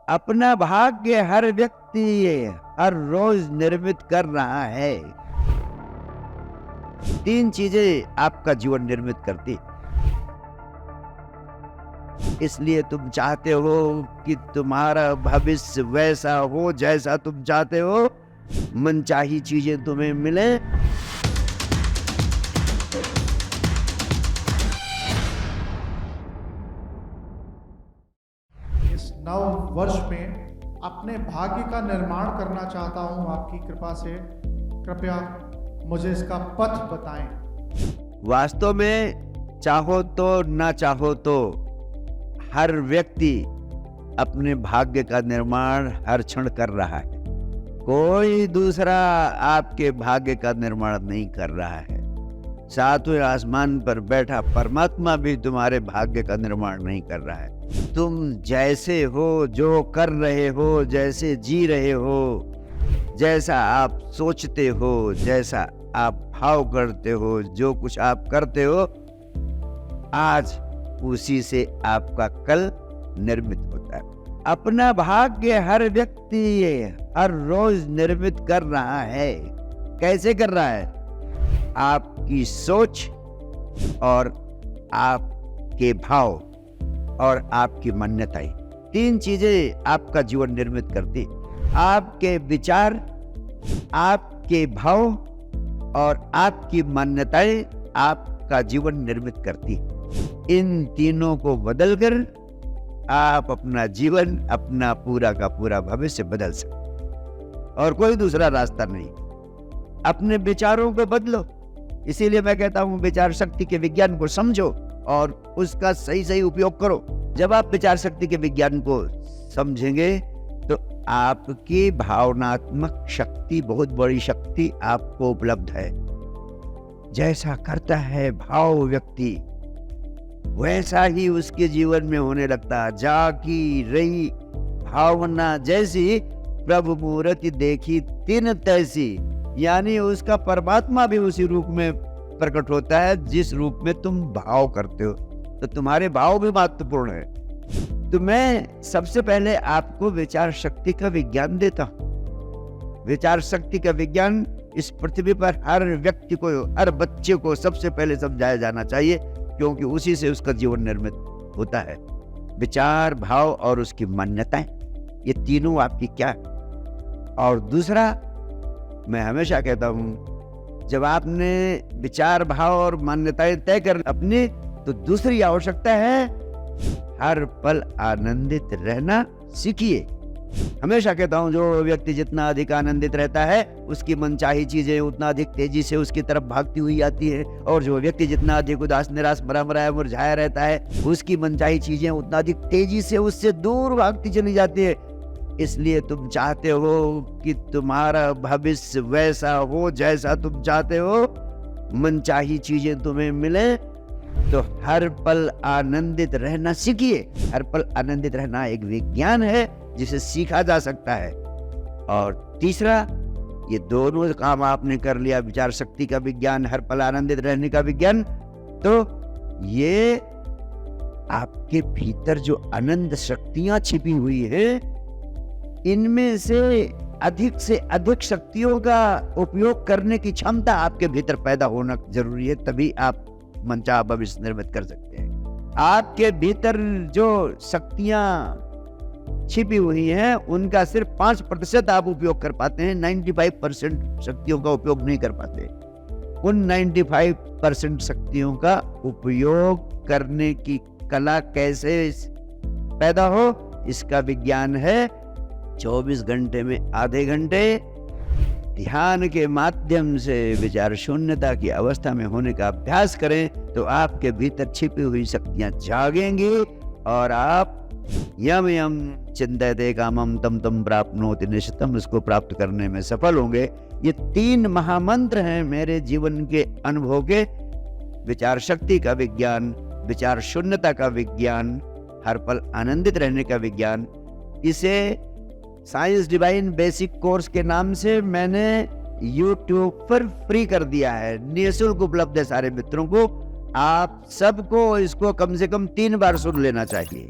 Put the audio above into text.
अपना भाग्य हर व्यक्ति हर रोज निर्मित कर रहा है। 3 चीजें आपका जीवन निर्मित करती। इसलिए तुम चाहते हो कि तुम्हारा भविष्य वैसा हो जैसा तुम चाहते हो, मनचाही चीजें तुम्हें मिले। इस नव वर्ष में अपने भाग्य का निर्माण करना चाहता हूं, आपकी कृपा से कृपया मुझे इसका पथ बताएं। वास्तव में चाहो तो ना चाहो तो हर व्यक्ति अपने भाग्य का निर्माण हर क्षण कर रहा है। कोई दूसरा आपके भाग्य का निर्माण नहीं कर रहा है। सातवें आसमान पर बैठा परमात्मा भी तुम्हारे भाग्य का निर्माण नहीं कर रहा है। तुम जैसे हो, जो कर रहे हो, जैसे जी रहे हो, जैसा आप सोचते हो, जैसा आप भाव करते हो, जो कुछ आप करते हो, आज उसी से आपका कल निर्मित होता है। अपना भाग्य हर व्यक्ति हर रोज निर्मित कर रहा है। कैसे कर रहा है? आपकी सोच और आपके भाव और आपकी मान्यताएं, 3 चीजें आपका जीवन निर्मित करती। आपके विचार, आपके भाव और आपकी मान्यताएं आपका जीवन निर्मित करती। इन तीनों को बदलकर आप अपना जीवन, अपना पूरा का पूरा भविष्य बदल सकते, और कोई दूसरा रास्ता नहीं। अपने विचारों को बदलो। इसीलिए मैं कहता हूं, विचार शक्ति के विज्ञान को समझो और उसका सही सही उपयोग करो। जब आप विचार शक्ति के विज्ञान को समझेंगे तो आपकी भावनात्मक शक्ति, बहुत बड़ी शक्ति आपको उपलब्ध है। जैसा करता है भाव व्यक्ति, वैसा ही उसके जीवन में होने लगता। जाकी रही भावना जैसी, प्रभु मूर्ति देखी तिन तैसी। यानी उसका परमात्मा भी उसी रूप में प्रकट होता है जिस रूप में तुम भाव करते हो। तो तुम्हारे भाव भी महत्वपूर्ण है। तो मैं सबसे पहले आपको विचार शक्ति का विज्ञान देता हूं। विचार शक्ति का विज्ञान इस पृथ्वी पर हर व्यक्ति को, हर बच्चे को सबसे पहले समझाया जाना चाहिए, क्योंकि उसी से उसका जीवन निर्मित होता है। विचार, भाव और उसकी मान्यताएं, ये तीनों आपकी क्या है। और दूसरा, मैं हमेशा कहता हूं, जब आपने विचार, भाव और मान्यताएं तय कर अपनी, तो दूसरी आवश्यकता है हर पल आनंदित रहना सीखिए। हमेशा कहता हूं, जो व्यक्ति जितना अधिक आनंदित रहता है, उसकी मनचाही चीजें उतना अधिक तेजी से उसकी तरफ भागती हुई आती है। और जो व्यक्ति जितना अधिक उदास, निराश, मरा मुरझाया रहता है, उसकी मनचाही चीजें उतना अधिक तेजी से उससे दूर भागती चली जाती है। इसलिए तुम चाहते हो कि तुम्हारा भविष्य वैसा हो जैसा तुम चाहते हो, मनचाही चीजें तुम्हें मिले, तो हर पल आनंदित रहना सीखिए। हर पल आनंदित रहना एक विज्ञान है जिसे सीखा जा सकता है। और तीसरा, ये दोनों काम आपने कर लिया, विचार शक्ति का विज्ञान, हर पल आनंदित रहने का विज्ञान, तो ये आपके भीतर जो अनंत शक्तियां छिपी हुई है, इनमें से अधिक शक्तियों का उपयोग करने की क्षमता आपके भीतर पैदा होना जरूरी है। तभी आप मनचाहा भविष्य निर्मित कर सकते हैं। आपके भीतर जो शक्तियां छिपी हुई हैं, उनका सिर्फ 5% आप उपयोग कर पाते हैं। 95% शक्तियों का उपयोग नहीं कर पाते। उन 95% शक्तियों का उपयोग करने की कला कैसे पैदा हो, इसका विज्ञान है 24 घंटे में आधे घंटे ध्यान के माध्यम से विचार शून्यता की अवस्था में होने का अभ्यास करें, तो आपके भीतर छिपी हुई शक्तियां जागेंगी और आप यम यम चिंतयते कामम तम तम प्राप्नोति निश्चितम, उसको प्राप्त करने में सफल होंगे। ये 3 महामंत्र हैं मेरे जीवन के अनुभव के। विचार शक्ति का विज्ञान, विचार शून्यता का विज्ञान, हर पल आनंदित रहने का विज्ञान। इसे साइंस डिवाइन बेसिक कोर्स के नाम से मैंने YouTube पर फ्री कर दिया है, निःशुल्क उपलब्ध है सारे मित्रों को। आप सबको इसको कम से कम 3 बार सुन लेना चाहिए।